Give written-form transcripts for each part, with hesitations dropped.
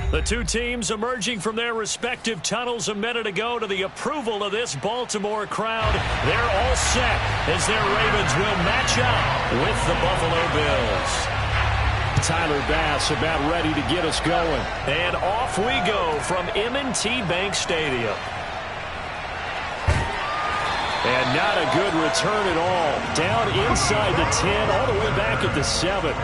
The two teams emerging from their respective tunnels a minute ago to the approval of this Baltimore crowd. They're all set as their Ravens will match up with the Buffalo Bills. Tyler Bass about ready to get us going. And off we go from M&T Bank Stadium. And not a good return at all. Down inside the 10, all the way back at the 7.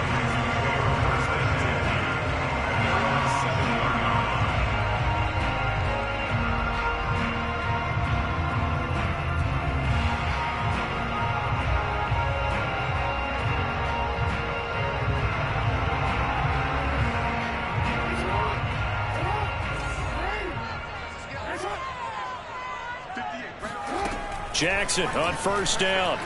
Jackson on first down.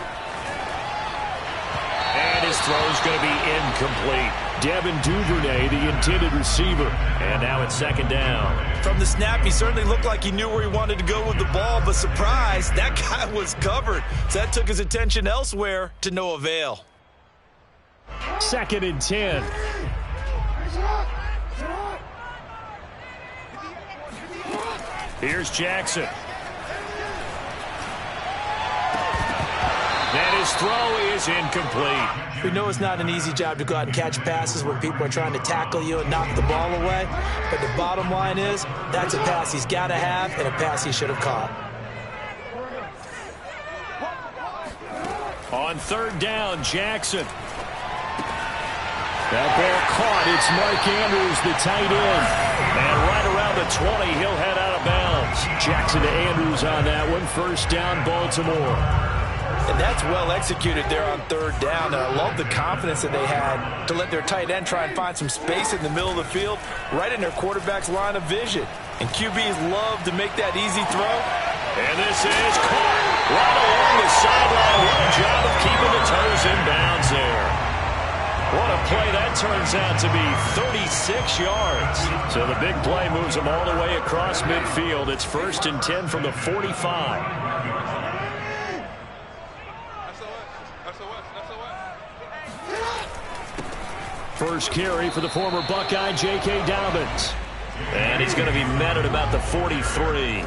And his throw's going to be incomplete. Devin Duvernay, the intended receiver. And now it's second down. From the snap, he certainly looked like he knew where he wanted to go with the ball, but surprise, that guy was covered. So that took his attention elsewhere to no avail. Second and 10. Here's Jackson. And his throw is incomplete. We know it's not an easy job to go out and catch passes when people are trying to tackle you and knock the ball away. But the bottom line is, that's a pass he's got to have and a pass he should have caught. On third down, Jackson. That ball caught. It's Mark Andrews, the tight end. And right around the 20, he'll head out of bounds. Jackson to Andrews on that one. First down, Baltimore. And that's well executed there on third down. And I love the confidence that they had to let their tight end try and find some space in the middle of the field, right in their quarterback's line of vision. And QBs love to make that easy throw. And this is caught right along the sideline. What a job of keeping the toes in bounds there. What a play that turns out to be, 36 yards. So the big play moves them all the way across midfield. It's first and 10 from the 45. First carry for the former Buckeye, J.K. Dobbins. And he's going to be met at about the 43.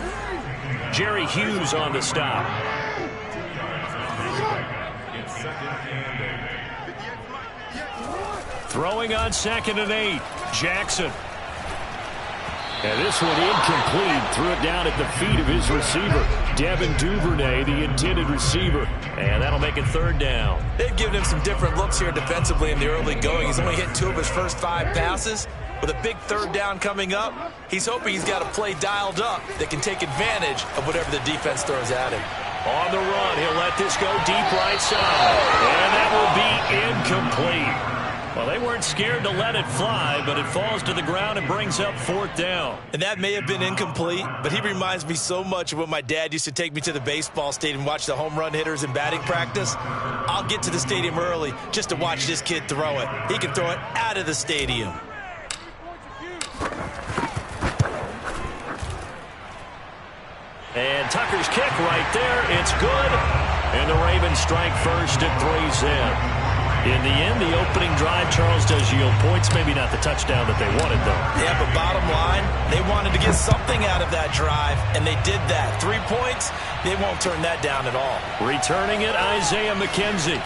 Jerry Hughes on the stop. Throwing on second and 8. Jackson. And this one incomplete. Threw it down at the feet of his receiver. Devin Duvernay, the intended receiver. And that'll make it third down. They've given him some different looks here defensively in the early going. He's only hit 2 of his first 5 passes. With a big third down coming up, he's hoping he's got a play dialed up that can take advantage of whatever the defense throws at him. On the run, he'll let this go deep right side. And that will be incomplete. Well, they weren't scared to let it fly, but it falls to the ground and brings up fourth down. And that may have been incomplete, but he reminds me so much of when my dad used to take me to the baseball stadium and watch the home run hitters in batting practice. I'll get to the stadium early just to watch this kid throw it. He can throw it out of the stadium. And Tucker's kick right there. It's good. And the Ravens strike first at 3's in. In the end, the opening drive, Charles, does yield points. Maybe not the touchdown that they wanted, though. Yeah, but bottom line, they wanted to get something out of that drive, and they did that. 3 points, they won't turn that down at all. Returning it, Isaiah McKenzie.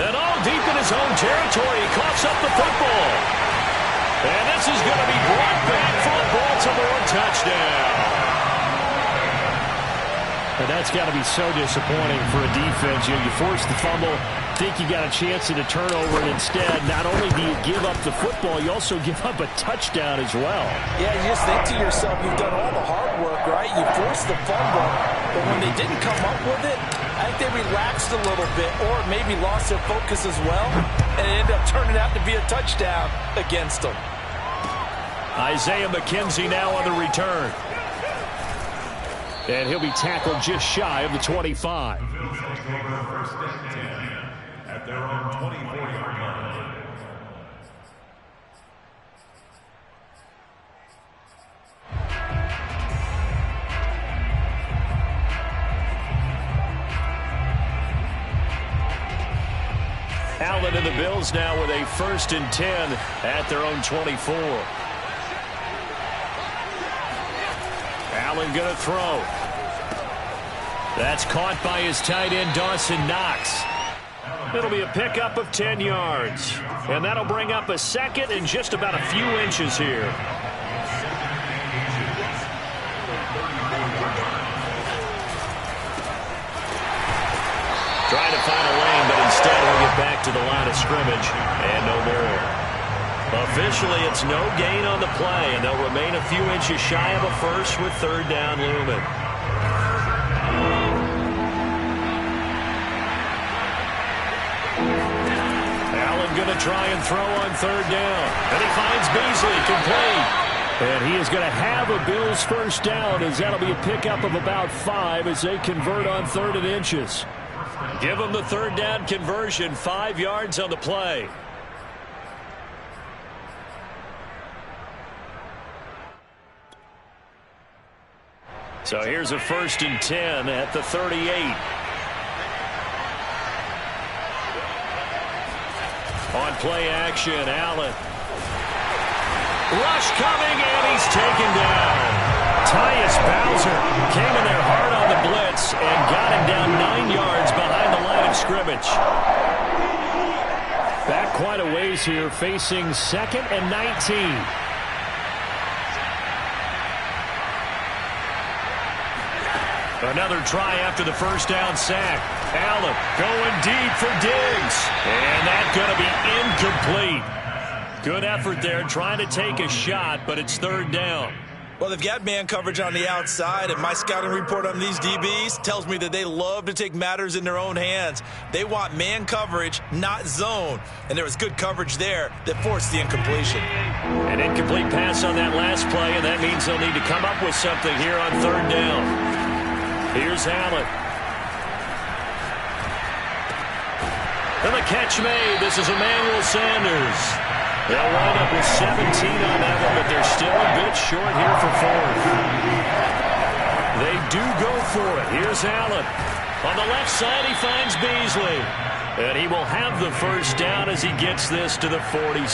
And all deep in his own territory, he coughs up the football. And this is going to be brought back for a Baltimore touchdown. And that's got to be so disappointing for a defense. You force the fumble, think you got a chance at a turnover, and instead, not only do you give up the football, you also give up a touchdown as well. Yeah, you just think to yourself, you've done all the hard work, right? You forced the fumble, but when they didn't come up with it, I think they relaxed a little bit or maybe lost their focus as well, and it ended up turning out to be a touchdown against them. Isaiah McKenzie now on the return. And he'll be tackled just shy of the 25. At their own 24-yard line. Allen and the Bills now with a 1st and 10 at their own 24. Allen going to throw. That's caught by his tight end, Dawson Knox. It'll be a pickup of 10 yards. And that'll bring up a second and just about a few inches here. Trying to find a lane, but instead he'll get back to the line of scrimmage and no more. Officially, it's no gain on the play, and they'll remain a few inches shy of a first with third down looming. Allen going to try and throw on third down. And he finds Beasley complete. And he is going to have a Bills first down, as that'll be a pickup of about 5 as they convert on 3rd and inches. Give them the third down conversion, 5 yards on the play. So here's a 1st and 10 at the 38. On play action, Allen. Rush coming, and he's taken down. Tyus Bowser came in there hard on the blitz and got him down 9 yards behind the line of scrimmage. Back quite a ways here, facing 2nd and 19. Another try after the first down sack. Allen going deep for Diggs. And that's going to be incomplete. Good effort there trying to take a shot, but it's third down. Well, they've got man coverage on the outside, and my scouting report on these DBs tells me that they love to take matters in their own hands. They want man coverage, not zone. And there was good coverage there that forced the incompletion. An incomplete pass on that last play, and that means they'll need to come up with something here on third down. Here's Allen. And the catch made. This is Emmanuel Sanders. They'll wind up with 17 on that one, but they're still a bit short here for 4th. They do go for it. Here's Allen. On the left side, he finds Beasley. And he will have the first down as he gets this to the 47.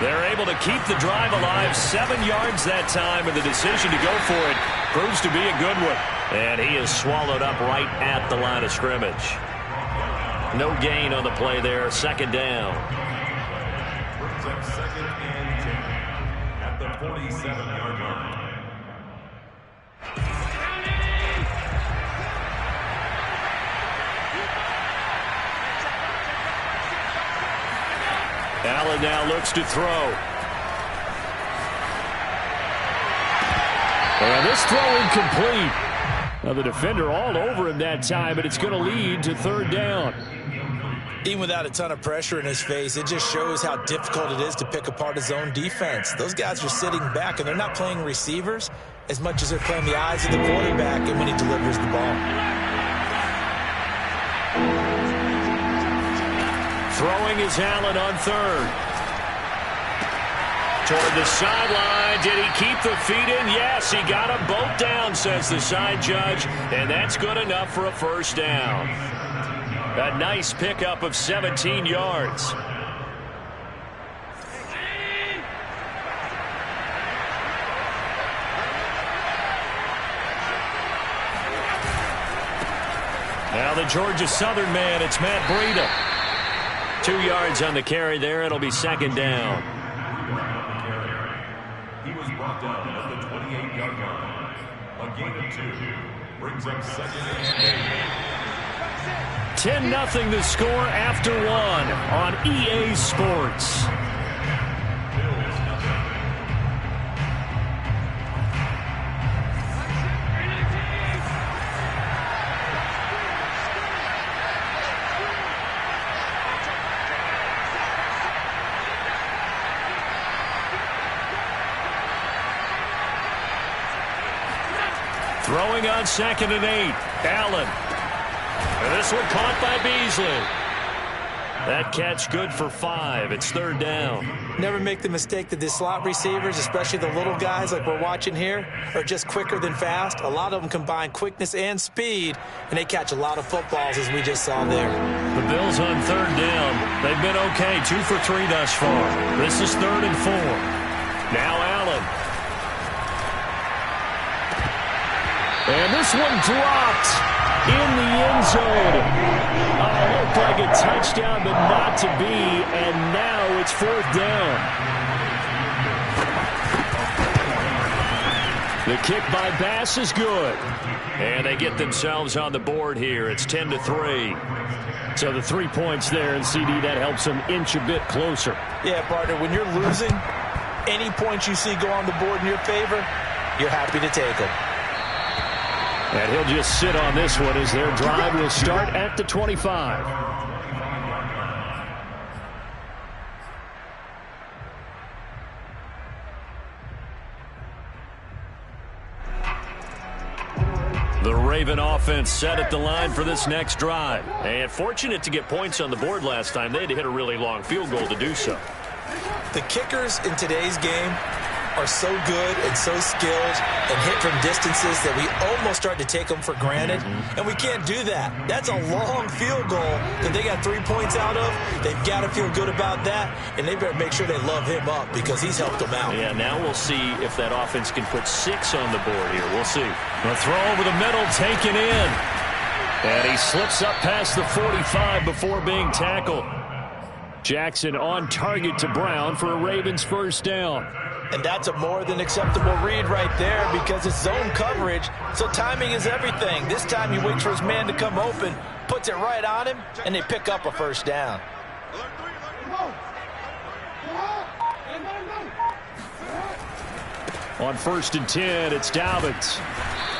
They're able to keep the drive alive, 7 yards that time, and the decision to go for it proves to be a good one. And he is swallowed up right at the line of scrimmage. No gain on the play there, 2nd down. Brings up 2nd and 10 at the 47-yard line. Allen now looks to throw. And this throw incomplete. Now the defender all over him that time, but it's going to lead to third down. Even without a ton of pressure in his face, it just shows how difficult it is to pick apart his own defense. Those guys are sitting back, and they're not playing receivers as much as they're playing the eyes of the quarterback and when he delivers the ball. Throwing is Allen on third. Toward the sideline. Did he keep the feet in? Yes, he got them both down, says the side judge, and that's good enough for a first down. A nice pickup of 17 yards. Now the Georgia Southern man, it's Matt Breida. 2 yards on the carry there. It'll be 2nd down. He was brought down at the 28-yard line. A gain of 2 brings up 2nd and 8. 10-0 the score after 1 on EA Sports. Throwing on 2nd and 8. Allen. And this one caught by Beasley. That catch good for 5. It's third down. Never make the mistake that the slot receivers, especially the little guys like we're watching here, are just quicker than fast. A lot of them combine quickness and speed, and they catch a lot of footballs, as we just saw there. The Bills on third down. They've been okay, 2 for 3 thus far. This is 3rd and 4. Now Allen. And this one dropped in the end zone. Looked like a touchdown, but not to be. And now it's 4th down. The kick by Bass is good. And they get themselves on the board here. It's 10-3. So the 3 points there, and CD, that helps them inch a bit closer. Yeah, partner, when you're losing, any points you see go on the board in your favor, you're happy to take them. And he'll just sit on this one as their drive will start at the 25. The Raven offense set at the line for this next drive. And fortunate to get points on the board last time. They had to hit a really long field goal to do so. The kickers in today's game are so good and so skilled and hit from distances that we almost start to take them for granted. And we can't do that. That's a long field goal that they got 3 points out of. They've got to feel good about that, and they better make sure they love him up because he's helped them out. Yeah, now we'll see if that offense can put 6 on the board here. We'll see. The throw over the middle taken in. And he slips up past the 45 before being tackled. Jackson on target to Brown for a Ravens first down. And that's a more than acceptable read right there because it's zone coverage, so timing is everything. This time he waits for his man to come open, puts it right on him, and they pick up a first down. On 1st and 10, it's Dobbins.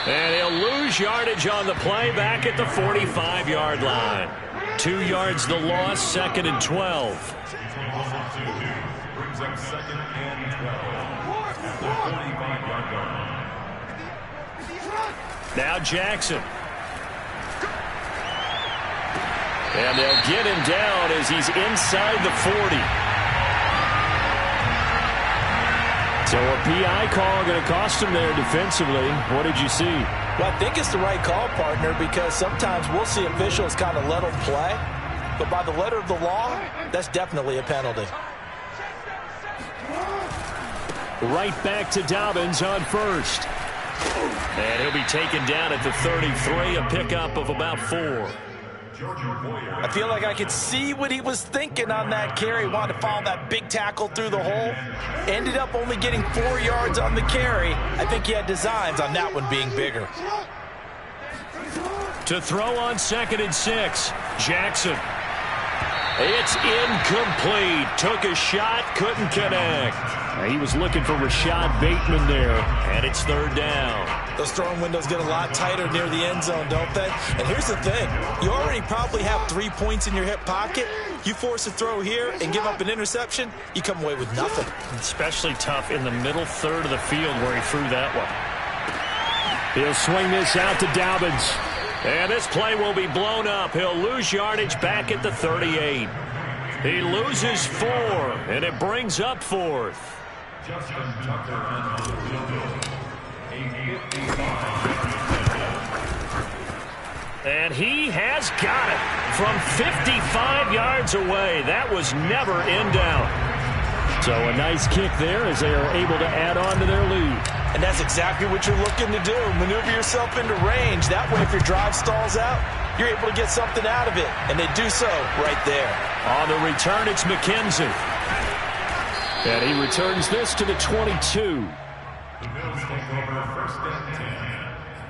And he'll lose yardage on the play back at the 45-yard line. 2 yards the loss, 2nd and 12. Brings up 2nd and 12 at the 45-yard line. Now Jackson. And they'll get him down as he's inside the 40. So a PI call going to cost him there defensively. What did you see? Well, I think it's the right call, partner, because sometimes we'll see officials kind of let them play. But by the letter of the law, that's definitely a penalty. Right back to Dobbins on 1st. And he'll be taken down at the 33, a pickup of about 4. I feel like I could see what he was thinking on that carry. Wanted to follow that big tackle through the hole. Ended up only getting 4 yards on the carry. I think he had designs on that one being bigger. To throw on 2nd and 6, Jackson. It's incomplete. Took a shot, couldn't connect. He was looking for Rashad Bateman there, and it's 3rd down. Those throwing windows get a lot tighter near the end zone, don't they? And here's the thing. You already probably have 3 points in your hip pocket. You force a throw here and give up an interception, you come away with nothing. Especially tough in the middle third of the field where he threw that one. He'll swing this out to Dobbins. And this play will be blown up. He'll lose yardage back at the 38. He loses 4, and it brings up 4th. Justin Tucker on the field goal. A 55. And he has got it from 55 yards away. That was never in doubt. So a nice kick there as they are able to add on to their lead. And that's exactly what you're looking to do. Maneuver yourself into range. That way, if your drive stalls out, you're able to get something out of it. And they do so right there. On the return, it's McKenzie. And he returns this to the 22. The Bills take over 1st and 10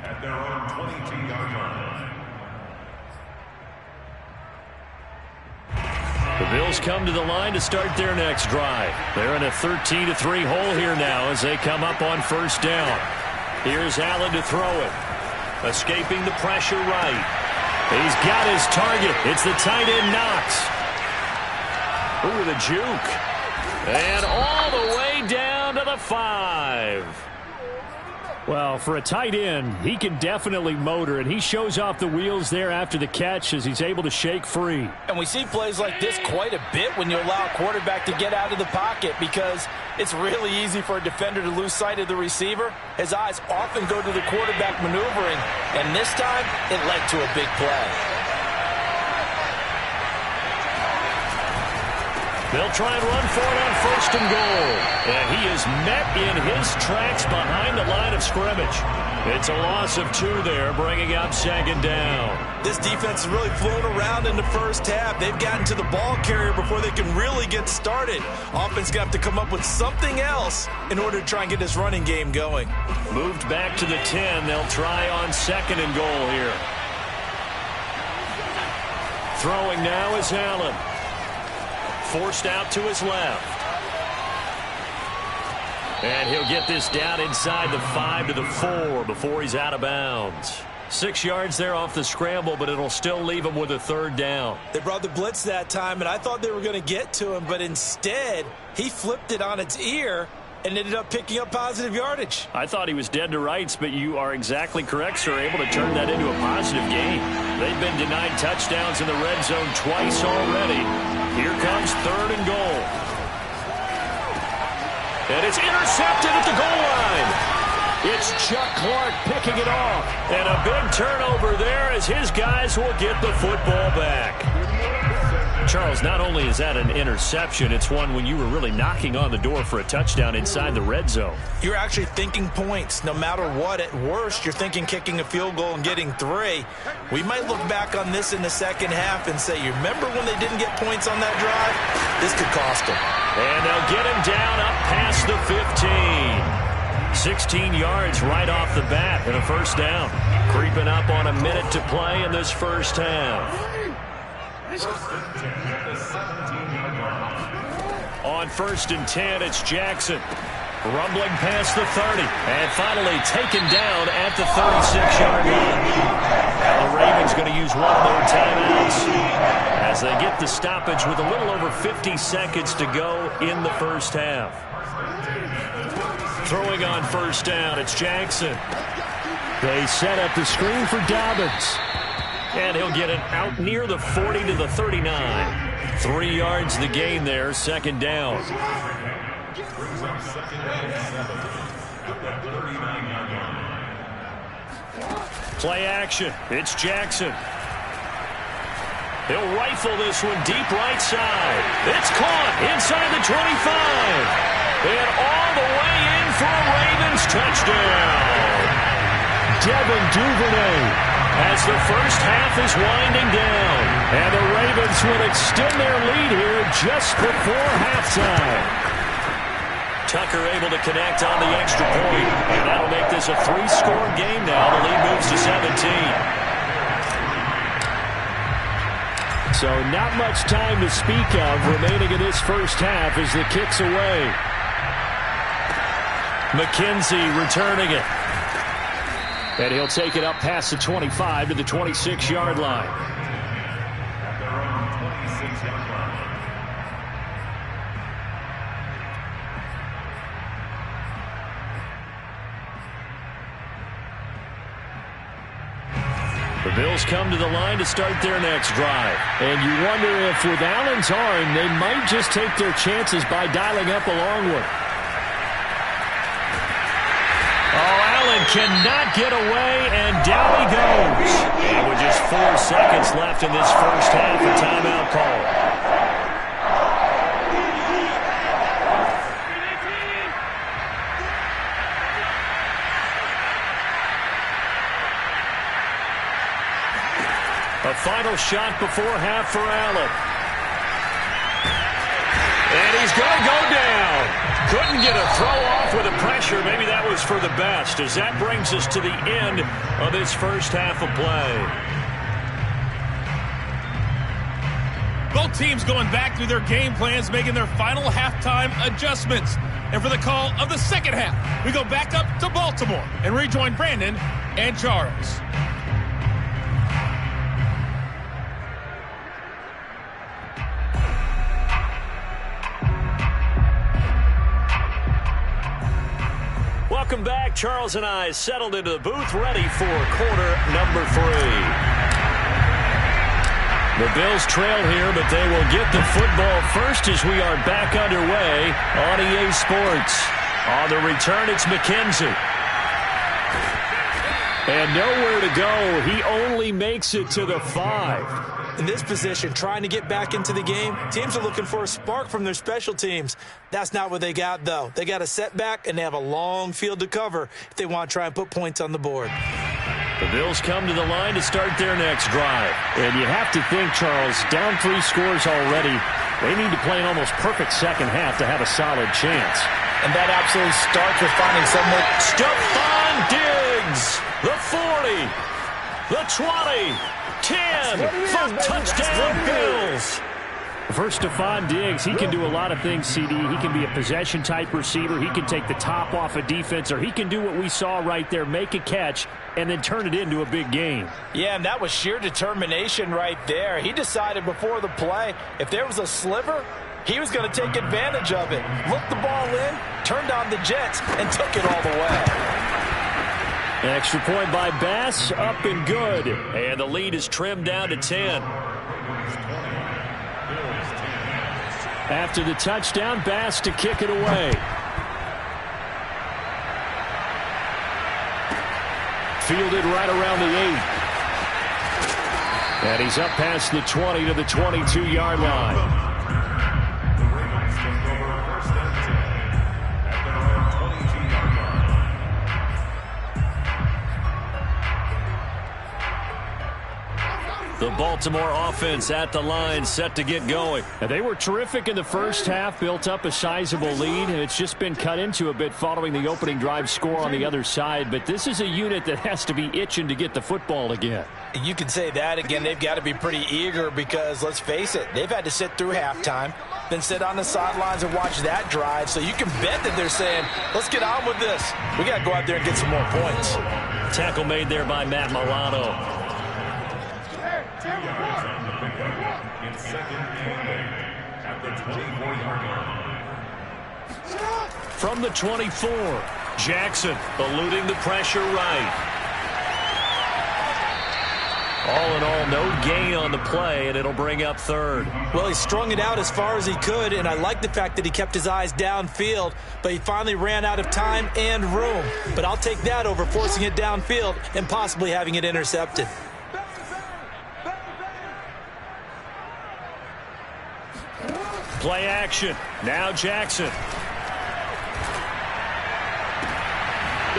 at their own 22-yard line. The Bills come to the line to start their next drive. They're in a 13-3 hole here now as they come up on 1st down. Here's Allen to throw it. Escaping the pressure right. He's got his target. It's the tight end Knox. Ooh, the juke. And all the way down to the 5. Well, for a tight end, he can definitely motor, and he shows off the wheels there after the catch as he's able to shake free. And we see plays like this quite a bit when you allow a quarterback to get out of the pocket because it's really easy for a defender to lose sight of the receiver. His eyes often go to the quarterback maneuvering, and this time it led to a big play. They'll try and run for it on 1st and goal. And he is met in his tracks behind the line of scrimmage. It's a loss of 2 there, bringing up 2nd down. This defense has really flown around in the first half. They've gotten to the ball carrier before they can really get started. Offense got to come up with something else in order to try and get this running game going. Moved back to the 10. They'll try on 2nd and goal here. Throwing now is Allen. Forced out to his left. And he'll get this down inside the 5 to the 4 before he's out of bounds. 6 yards there off the scramble, but it'll still leave him with a 3rd down. They brought the blitz that time, and I thought they were going to get to him, but instead he flipped it on its ear and ended up picking up positive yardage. I thought he was dead to rights, but you are exactly correct, sir. Able to turn that into a positive gain. They've been denied touchdowns in the red zone twice already. Here comes 3rd and goal. And it's intercepted at the goal line. It's Chuck Clark picking it off. And a big turnover there as his guys will get the football back. Charles, not only is that an interception, it's one when you were really knocking on the door for a touchdown inside the red zone. You're actually thinking points. No matter what, at worst, you're thinking kicking a field goal and getting 3. We might look back on this in the second half and say, you remember when they didn't get points on that drive? This could cost them. And they'll get him down up past the 15. 16 yards right off the bat and a 1st down. Creeping up on a minute to play in this first half. On 1st and 10, it's Jackson. Rumbling past the 30. And finally taken down at the 36-yard line. Now the Ravens going to use one more timeouts as they get the stoppage with a little over 50 seconds to go in the first half. Throwing on 1st down, it's Jackson. They set up the screen for Dobbins. And he'll get it out near the 40 to the 39. 3 yards the gain there, 2nd down. Play action. It's Jackson. He'll rifle this one deep right side. It's caught inside the 25. And all the way in for a Ravens touchdown. Devin Duvernay. As the first half is winding down. And the Ravens will extend their lead here just before halftime. Tucker able to connect on the extra point. And that'll make this a 3-score game now. The lead moves to 17. So not much time to speak of remaining in this first half as the kick's away. McKenzie returning it. And he'll take it up past the 25 to the 26-yard line. The Bills come to the line to start their next drive. And you wonder if with Allen's arm, they might just take their chances by dialing up a long one. Cannot get away, and down he goes. And with just 4 seconds left in this first half, a timeout call. A final shot before half for Allen. And he's going to go down. Couldn't get a throw off with the pressure. Maybe that was for the best, as that brings us to the end of this first half of play. Both teams going back through their game plans, making their final halftime adjustments. And for the call of the second half, we go back up to Baltimore and rejoin Brandon and Charles. Welcome back. Charles and I settled into the booth, ready for quarter number 3. The Bills trail here, but they will get the football first as we are back underway on EA Sports. On the return, it's McKenzie. And nowhere to go. He only makes it to the 5. In this position, trying to get back into the game, teams are looking for a spark from their special teams. That's not what they got, though. They got a setback, and they have a long field to cover if they want to try and put points on the board. The Bills come to the line to start their next drive. And you have to think, Charles, down 3 scores already. They need to play an almost perfect second half to have a solid chance. And that absolutely starts with finding someone. Stephon Diggs, the 40, the 20, 10 for touchdown Bills. First, Stephon Diggs, he can do a lot of things, CD. He can be a possession-type receiver. He can take the top off a defense, or he can do what we saw right there, make a catch, and then turn it into a big game. Yeah, and that was sheer determination right there. He decided before the play, if there was a sliver, he was going to take advantage of it. Looked the ball in, turned on the Jets, and took it all the way. An extra point by Bass, up and good. And the lead is trimmed down to 10. After the touchdown, Bass to kick it away. Fielded right around the 8. And he's up past the 20 to the 22-yard line. The Baltimore offense at the line, set to get going. And they were terrific in the first half, built up a sizable lead, and it's just been cut into a bit following the opening drive score on the other side. But this is a unit that has to be itching to get the football again. You can say that again. They've got to be pretty eager because, let's face it, they've had to sit through halftime, then sit on the sidelines and watch that drive. So you can bet that they're saying, let's get on with this. We got to go out there and get some more points. Tackle made there by Matt Milano. It's second and 8 at the 24-yard line. From the 24, Jackson eluding the pressure right. All in all, no gain on the play, and it'll bring up third. Well, he strung it out as far as he could, and I like the fact that he kept his eyes downfield, but he finally ran out of time and room. But I'll take that over forcing it downfield and possibly having it intercepted. Play action. Now Jackson.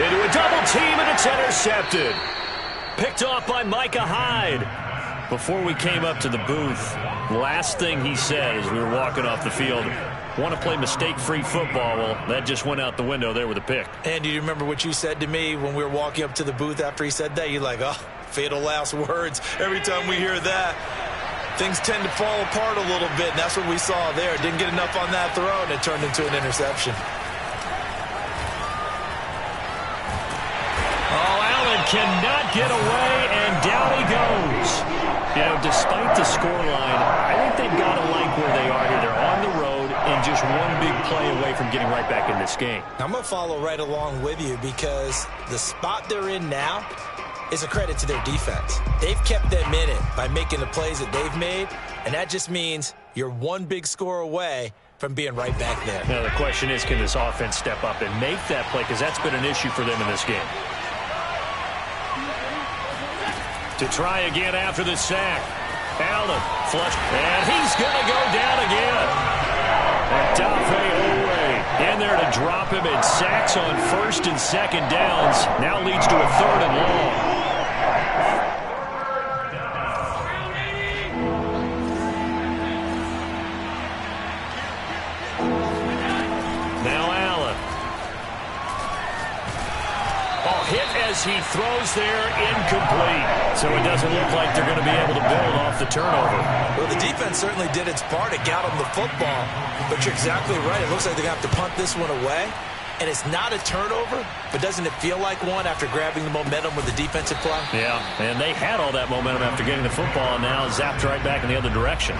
Into a double team, and it's intercepted. Picked off by Micah Hyde. Before we came up to the booth, last thing he said as we were walking off the field, want to play mistake-free football. Well, that just went out the window there with a pick. And do you remember what you said to me when we were walking up to the booth after he said that? You're like, oh, fatal last words. Every time we hear that, things tend to fall apart a little bit, and that's what we saw there. Didn't get enough on that throw, and it turned into an interception. Oh, Allen cannot get away, and down he goes. You know, despite the scoreline, I think they've got to like where they are here. They're on the road and just one big play away from getting right back in this game. I'm going to follow right along with you because the spot they're in now is a credit to their defense. They've kept them in it by making the plays that they've made, and that just means you're one big score away from being right back there. Now, the question is, can this offense step up and make that play? Because that's been an issue for them in this game. To try again after the sack. Allen flush, and he's going to go down again. Odafe Oweh in there to drop him, and sacks on first and second downs. Now leads to a third and long. Now Allen. Oh, hit as he throws there, incomplete. So it doesn't look like they're going to be able to build off the turnover. Well, the defense certainly did its part. It got them the football. But you're exactly right. It looks like they're going to have to punt this one away. And it's not a turnover, but doesn't it feel like one after grabbing the momentum with the defensive play? Yeah, and they had all that momentum after getting the football, and now zapped right back in the other direction.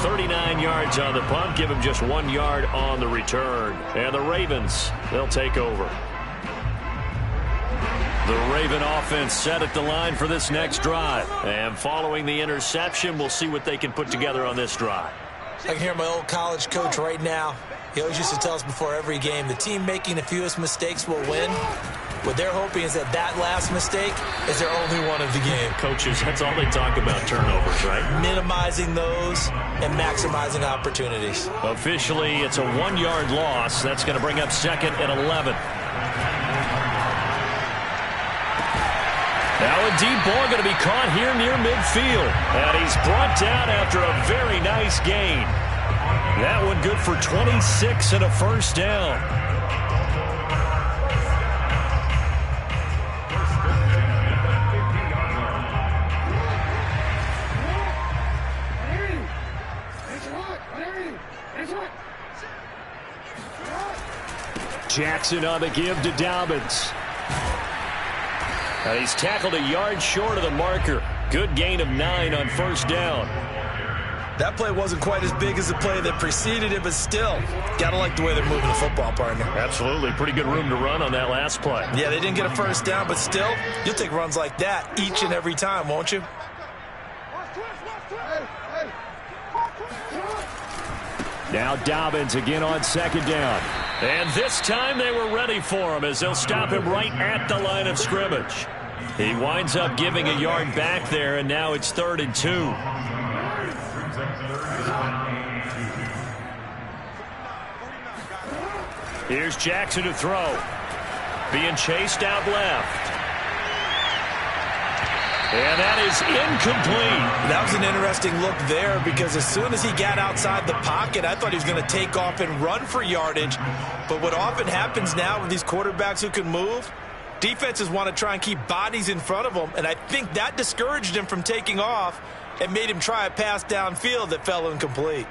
39 yards on the punt, give them just 1 yard on the return. And the Ravens, they'll take over. The Raven offense set at the line for this next drive. And following the interception, we'll see what they can put together on this drive. I can hear my old college coach right now. He always used to tell us before every game, the team making the fewest mistakes will win. What they're hoping is that last mistake is their only one of the game. Coaches, that's all they talk about, turnovers, right? Minimizing those and maximizing opportunities. Officially, it's a 1-yard loss. That's going to bring up 2nd and 11. Now a deep ball going to be caught here near midfield. And he's brought down after a very nice gain. That one good for 26 and a first down. Jackson on the give to Dobbins. And he's tackled a yard short of the marker. Good gain of 9 on first down. That play wasn't quite as big as the play that preceded it, but still, gotta like the way they're moving the football, partner. Absolutely. Pretty good room to run on that last play. Yeah, they didn't get a first down, but still, you'll take runs like that each and every time, won't you? Now Dobbins again on second down. And this time they were ready for him as they'll stop him right at the line of scrimmage. He winds up giving a yard back there, and now it's 3rd and 2. Here's Jackson to throw. Being chased out left. And that is incomplete. That was an interesting look there because as soon as he got outside the pocket, I thought he was going to take off and run for yardage. But what often happens now with these quarterbacks who can move, defenses want to try and keep bodies in front of them, and I think that discouraged him from taking off and made him try a pass downfield that fell incomplete.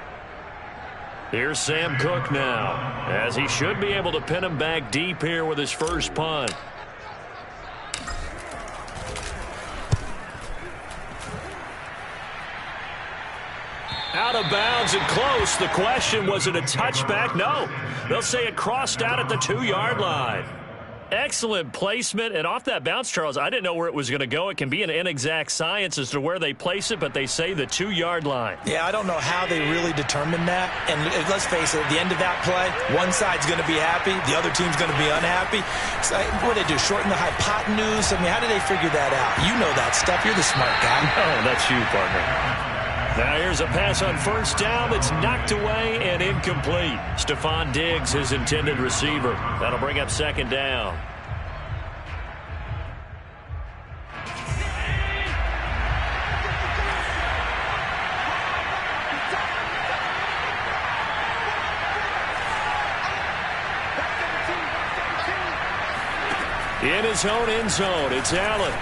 Here's Sam Cook now, as he should be able to pin him back deep here with his first punt. Out of bounds and close. The question, was it a touchback? No. They'll say it crossed out at the 2-yard line. Excellent placement, and off that bounce, Charles, I didn't know where it was going to go. It can be an inexact science as to where they place it, but they say the 2-yard line. Yeah, I don't know how they really determined that. And let's face it, at the end of that play, one side's going to be happy, the other team's going to be unhappy. So, what do they do, shorten the hypotenuse? I mean, how do they figure that out? You know that stuff. You're the smart guy. Oh, that's you, partner. Now here's a pass on first down that's knocked away and incomplete. Stephon Diggs, his intended receiver. That'll bring up 2nd down. In his own end zone, it's Allen.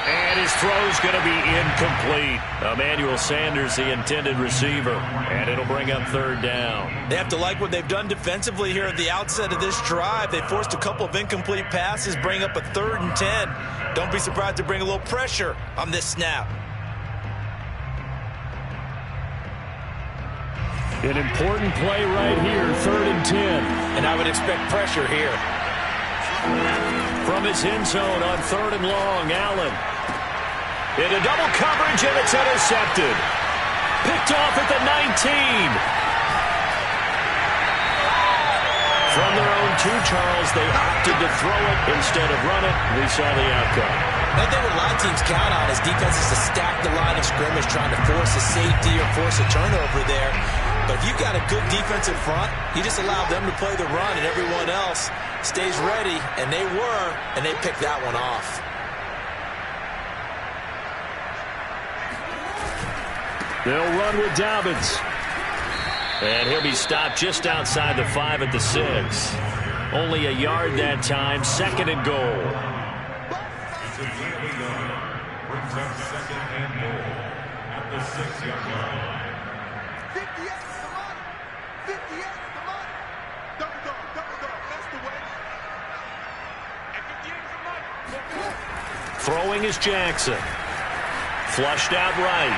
And his throw's going to be incomplete. Emmanuel Sanders, the intended receiver. And it'll bring up 3rd down. They have to like what they've done defensively here at the outset of this drive. They forced a couple of incomplete passes, bring up a 3rd and 10. Don't be surprised to bring a little pressure on this snap. An important play right here, 3rd and 10. And I would expect pressure here. From his end zone on 3rd and long, Allen. Into double coverage, and it's intercepted. Picked off at the 19. From their own 2, Charles, they opted to throw it instead of run it. We saw the outcome. One thing a lot of teams count on is defenses to stack the line of scrimmage, trying to force a safety or force a turnover there. But if you've got a good defensive front, you just allow them to play the run, and everyone else stays ready, and they were, and they picked that one off. They'll run with Dobbins. And he'll be stopped just outside the 5 at the 6. Only a yard that time, 2nd and goal. Brings up 2nd and goal at the 6-yard line. 58, come on. 58, come on. Double dog, that's the way. And 58, come on. Throwing is Jackson. Flushed out right.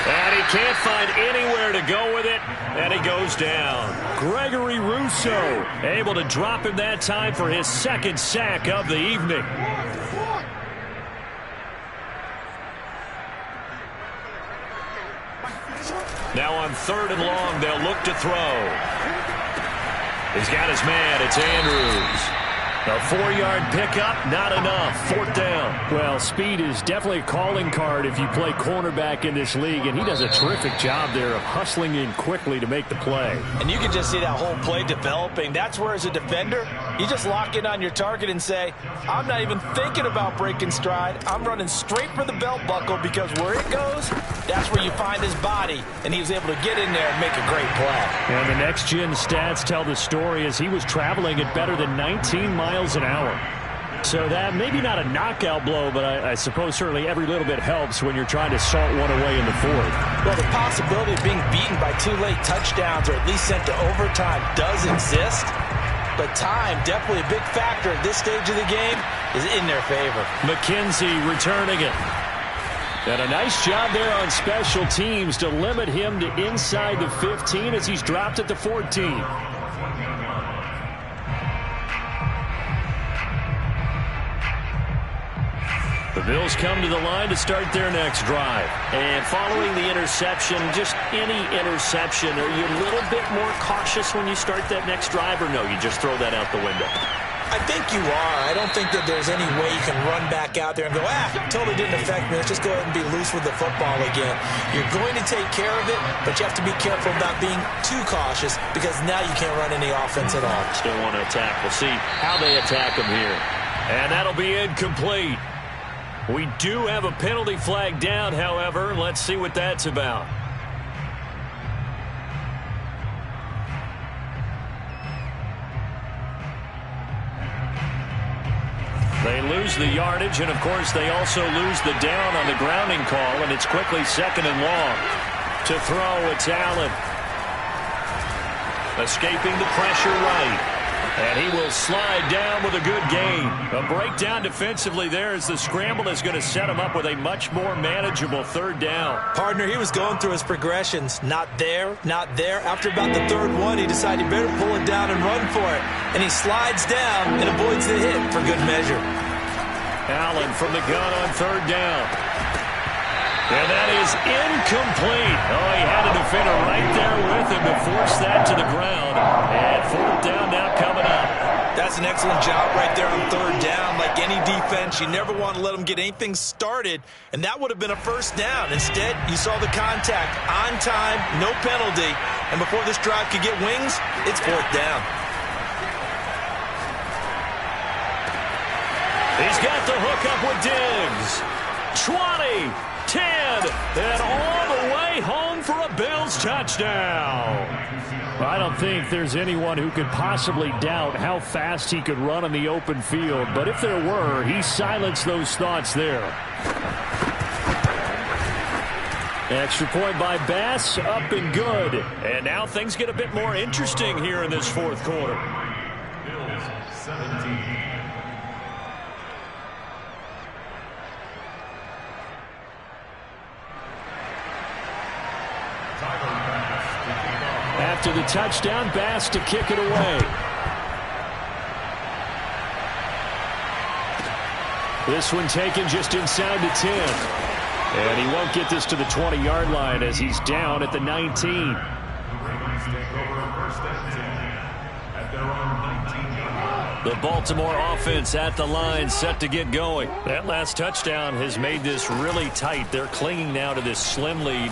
And he can't find anywhere to go with it, and he goes down. Gregory Rousseau able to drop him that time for his 2nd sack of the evening. Now on 3rd and long, they'll look to throw. He's got his man. It's Andrews. A 4-yard pickup, not enough. 4th down. Well, speed is definitely a calling card if you play cornerback in this league, and he does a terrific job there of hustling in quickly to make the play. And you can just see that whole play developing. That's where, as a defender, you just lock in on your target and say, I'm not even thinking about breaking stride. I'm running straight for the belt buckle, because where it goes, that's where you find his body. And he was able to get in there and make a great play. And the next-gen stats tell the story as he was traveling at better than 19 miles an hour. So that maybe not a knockout blow, but I suppose certainly every little bit helps when you're trying to salt one away in the 4th. Well, the possibility of being beaten by 2 late touchdowns or at least sent to overtime does exist. But time, definitely a big factor at this stage of the game, is in their favor. McKenzie returning it. And a nice job there on special teams to limit him to inside the 15 as he's dropped at the 14. The Bills come to the line to start their next drive. And following the interception, just any interception, are you a little bit more cautious when you start that next drive, or no, you just throw that out the window? I think you are. I don't think that there's any way you can run back out there and go, totally didn't affect me. Let's just go ahead and be loose with the football again. You're going to take care of it, but you have to be careful about being too cautious, because now you can't run any offense at all. Still want to attack. We'll see how they attack him here. And that'll be incomplete. We do have a penalty flag down, however. Let's see what that's about. They lose the yardage, and, of course, they also lose the down on the grounding call, and it's quickly 2nd and long. To throw, it's Allen. Escaping the pressure right. And he will slide down with a good gain. A breakdown defensively there as the scramble is going to set him up with a much more manageable 3rd down. Partner, he was going through his progressions. Not there, not there. After about the 3rd one, he decided he better pull it down and run for it. And he slides down and avoids the hit for good measure. Allen from the gun on 3rd down. And that is incomplete. Oh, he had a defender right there with him to force that to the ground. And 4th down now coming up. That's an excellent job right there on 3rd down. Like any defense, you never want to let them get anything started, and that would have been a 1st down. Instead, you saw the contact on time, no penalty, and before this drive could get wings, it's 4th down. He's got the hook up with Diggs. 20, 10, and all the way home for a Bills touchdown. I don't think there's anyone who could possibly doubt how fast he could run on the open field, but if there were, he silenced those thoughts there. Extra point by Bass, up and good. And now things get a bit more interesting here in this 4th quarter. Bills 17. After the touchdown, Bass to kick it away. This one taken just inside the 10. And he won't get this to the 20-yard line as he's down at the 19. The Baltimore offense at the line, set to get going. That last touchdown has made this really tight. They're clinging now to this slim lead.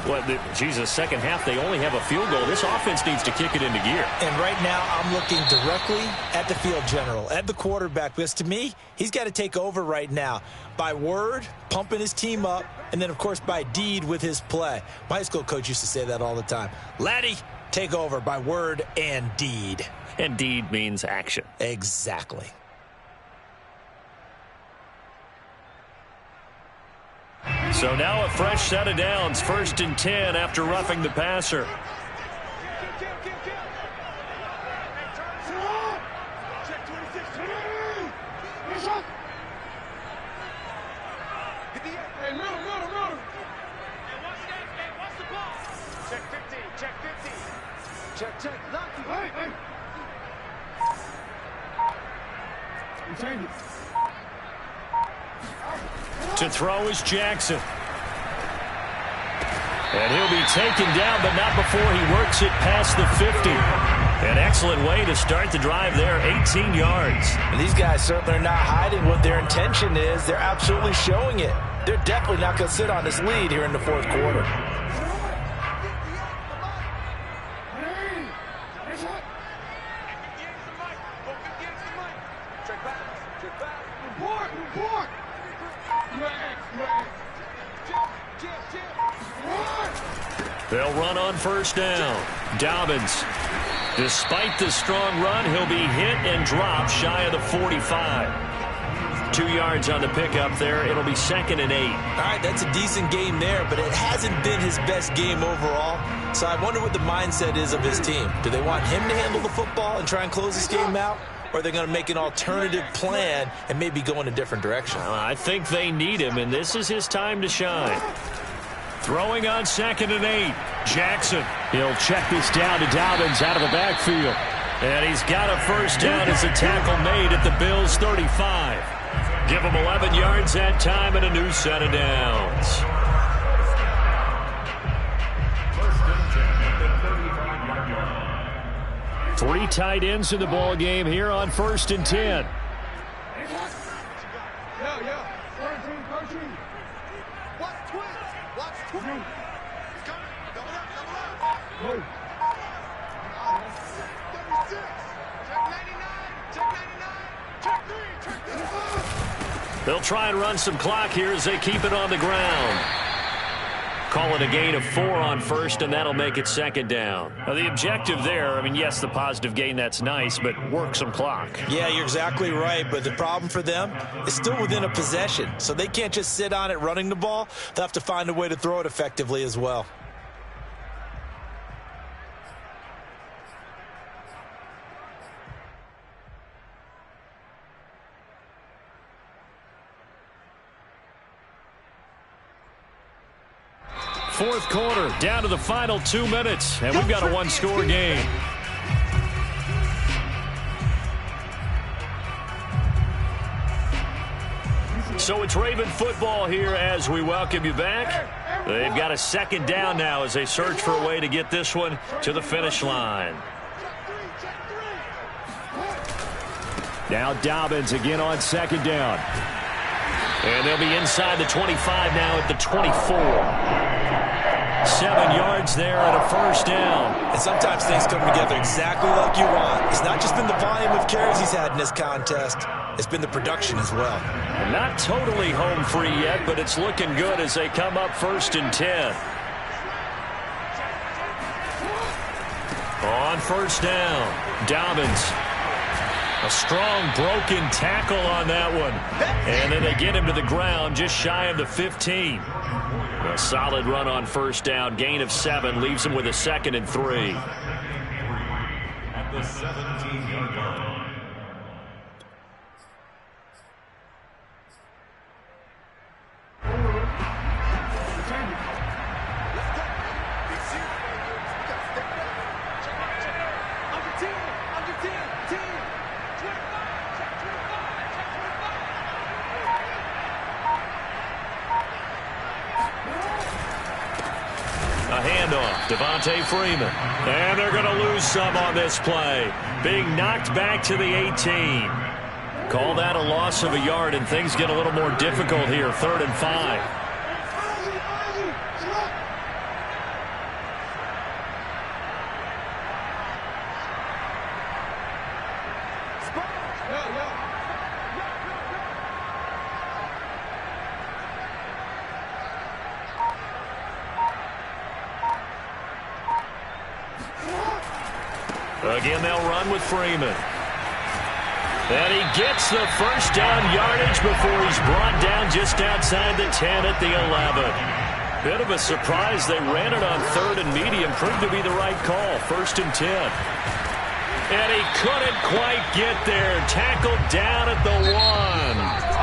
Second half, they only have a field goal. This offense needs to kick it into gear. And right now, I'm looking directly at the field general, at the quarterback, because to me, he's got to take over right now. By word, pumping his team up, and then, of course, by deed with his play. My high school coach used to say that all the time. Laddie, take over by word and deed. And deed means action. Exactly. So now a fresh set of downs, 1st and 10 after roughing the passer. To throw is Jackson. And he'll be taken down, but not before he works it past the 50. An excellent way to start the drive there, 18 yards. And these guys certainly are not hiding what their intention is. They're absolutely showing it. They're definitely not going to sit on this lead here in the fourth quarter. They'll run on first down. Dobbins. Despite the strong run, he'll be hit and dropped shy of the 45. 2 yards on the pickup there. It'll be 2nd and 8. All right, that's a decent game there, but it hasn't been his best game overall. So I wonder what the mindset is of his team. Do they want him to handle the football and try and close this game out? Or are they going to make an alternative plan and maybe go in a different direction? I think they need him, and this is his time to shine. Throwing on 2nd and 8. Jackson. He'll check this down to Dobbins out of the backfield. And he's got a first down as a tackle made at the Bills' 35. Give him 11 yards that time and a new set of downs. Three tight ends in the ball game here on 1st and 10. They'll try and run some clock here as they keep it on the ground. Call it a gain of 4 on first, and that'll make it 2nd down. Now, the objective there, I mean, yes, the positive gain, that's nice, but work some clock. Yeah, you're exactly right, but the problem for them is still within a possession, so they can't just sit on it running the ball. They'll have to find a way to throw it effectively as well. Fourth quarter, down to the final 2 minutes, and we've got a one-score game. So it's Raven football here as we welcome you back. They've got a 2nd down now as they search for a way to get this one to the finish line. Now Dobbins again on 2nd down. And they'll be inside the 25 now at the 24. 7 yards there and a first down. And sometimes things come together exactly like you want. It's not just been the volume of carries he's had in this contest. It's been the production as well. Not totally home free yet, but it's looking good as they come up 1st and 10. On first down, Dobbins. A strong broken tackle on that one. And then they get him to the ground just shy of the 15. A solid run on first down. Gain of 7 leaves him with a 2nd and 3. At the 17-yard line. Devontae Freeman. And they're going to lose some on this play. Being knocked back to the 18. Call that a loss of a yard, and things get a little more difficult here. 3rd and 5. Again, they'll run with Freeman. And he gets the first down yardage before he's brought down just outside the 10 at the 11. Bit of a surprise. They ran it on 3rd and medium. Proved to be the right call. 1st and 10. And he couldn't quite get there. Tackled down at the 1.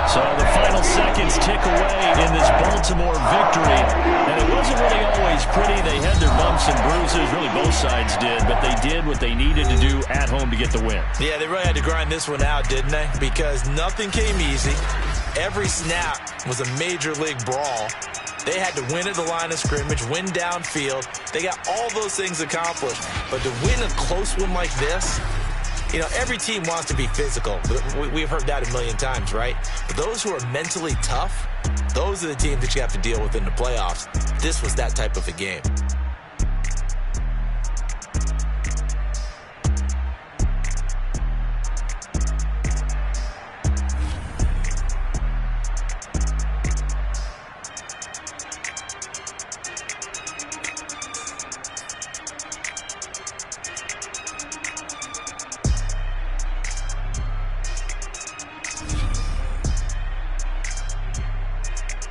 So the final seconds tick away in this Baltimore victory. And it wasn't really always pretty. They had their bumps and bruises. Really, both sides did. But they did what they needed to do at home to get the win. Yeah, they really had to grind this one out, didn't they? Because nothing came easy. Every snap was a major league brawl. They had to win at the line of scrimmage, win downfield. They got all those things accomplished. But to win a close one like this, you know, every team wants to be physical. We've heard that a million times, right? But those who are mentally tough, those are the teams that you have to deal with in the playoffs. This was that type of a game.